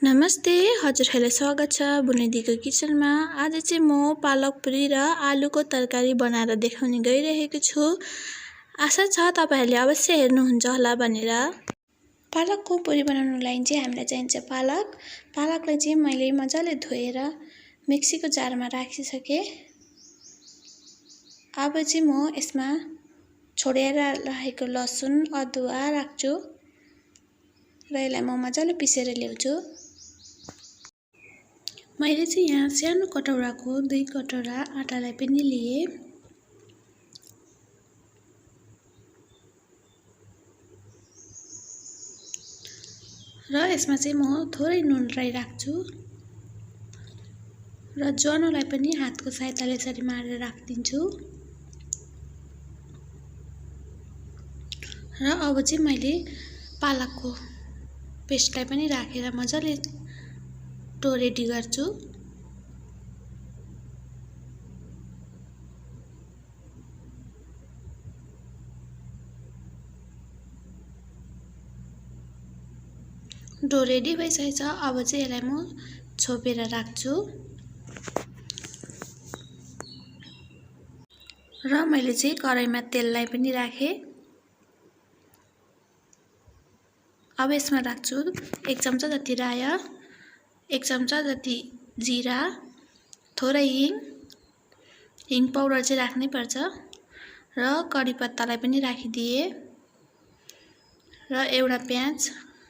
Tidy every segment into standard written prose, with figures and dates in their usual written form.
नमस्ते, हजुरहरूलाई स्वागत छ बुनिदीको किचनमा। आज चाहिँ म पालक पुरी र आलुको तरकारी बनाएर देखाउने गइरहेको छु। आशा छ तपाईहरूले अवश्य हेर्नुहुन्छ होला भनेर। पालकको पुरी बनाउनुलाई चाहिँ हामीलाई चाहिन्छ पालकलाई चाहिँ मैले मजाले धोएर मिक्सीको जारमा राखिसकेँ। अब चाहिँ म यसमा छोडेर राखेको लसुन अदुवा राख्छु र यसलाई म मजाले पिसेर ल्याउँछु। मैले चाहिँ यहाँ सानो कटौराको 2 कटौरा आटालाई पनि लिएँ र यसमा चाहिँ म थोरै नुन राख्छु र ज्वानोलाई पनि हातको सहायताले यसरी मारेर राखिदिन्छु। र अब चाहिँ मैले पालकको पेस्टलाई पनि राखेर मजाले रेडी गर्छु। डो रेडी भइसकेछ। अब चाहिँ यसलाई म छोपेर राख्छु र मैले चाहिँ कराईमा तेललाई पनि राखेँ। अब यसमा राख्छु 1 चम्चा जति रायो, 1 चम्चा जति जिरा, थोरै हिङ पाउडर चाहिँ राख्नै पर्छ र कडी पत्तालाई पनि राखिदिए र एउटा प्याज,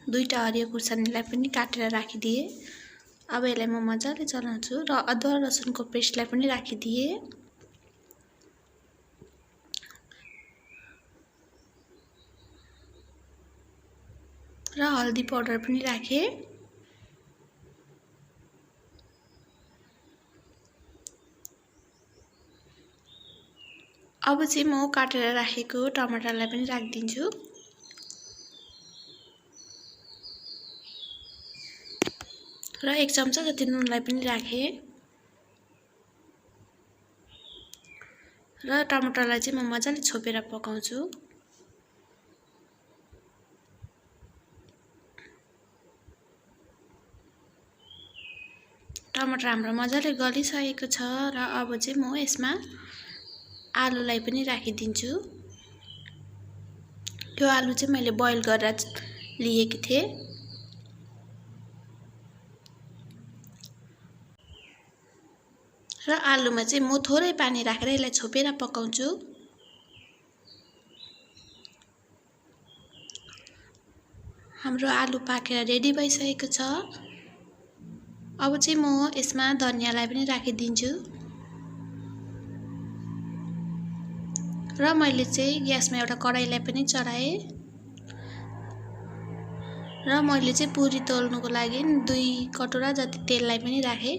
2टा हरियो खुर्सानीलाई पनि काटेर राखिदिए। अब यसलाई म मजाले चलाउँछु र अदुवा लसुनको पेस्टलाई पनि राखिदिए र हल्दी पाउडर पनि राखेँ। अब चाहिँ म काटेर राखेको टमाटरलाई पनि राखिदिन्छु र 1 चम्चा जति नुनलाई पनि राखेँ र टमाटरलाई चाहिँ म मजाले छोपेर पकाउँछु। टमाटर हाम्रो मजाले गलिसकेको छ र अब चाहिँ म यसमा आलुलाई पनि राखिदिन्छु। यो आलु चाहिँ मैले बोइल गरेर लिएकी थिएँ र आलुमा चाहिँ म थोरै पानी राखेर यसलाई छोपेर पकाउँछु। हाम्रो आलु पाकेर रेडी भइसकेको छ। अब चाहिँ म यसमा धनियालाई पनि राखिदिन्छु र मैले चाहिँ ग्यासमा एउटा कराईलाई पनि चढाएँ र मैले चाहिँ पुरी तोल्नुको लागि 2 कटोरा जति तेललाई पनि राखेँ।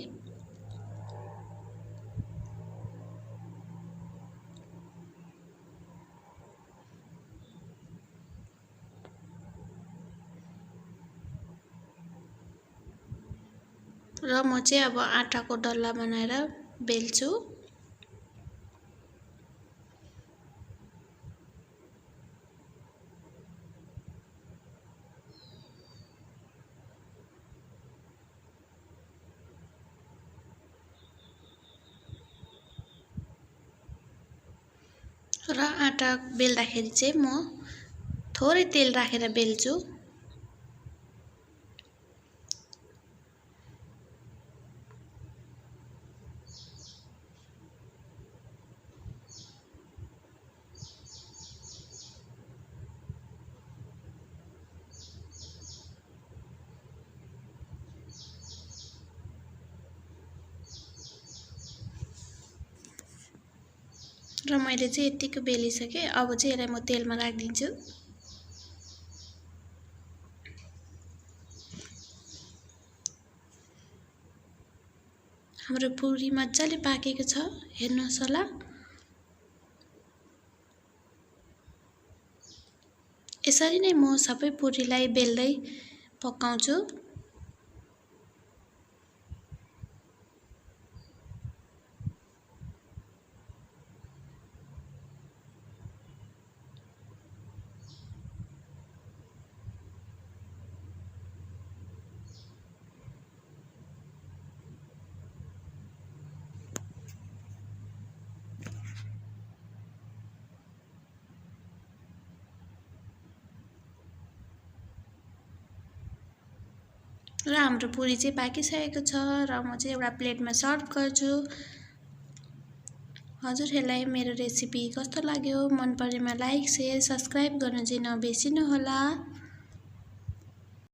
र म चाहिँ अब आटाको डल्ला बनाएर बेल्छु। र आटा बेल्दाखेरि चाहिँ म थोरै तेल राखेर बेल्छु। र मैले चाहिँ यतिको बेलिसकेँ। अब चाहिँ यसलाई म तेलमा राखिदिन्छु। हाम्रो पुरी मजाले पाकेको छ, हेर्नुहोस् होला। यसरी नै म सबै पुरीलाई बेल्दै पकाउँछु। र हाम्रो पुरी चाहिँ पाकिसकेको छ र म चाहिँ एउटा प्लेटमा सर्भ गर्छु। हजुरहरूलाई मेरो रेसिपी कस्तो लाग्यो? मन परेमा लाइक, शेयर, सब्स्क्राइब गर्न चाहिँ नबिर्सिनु होला।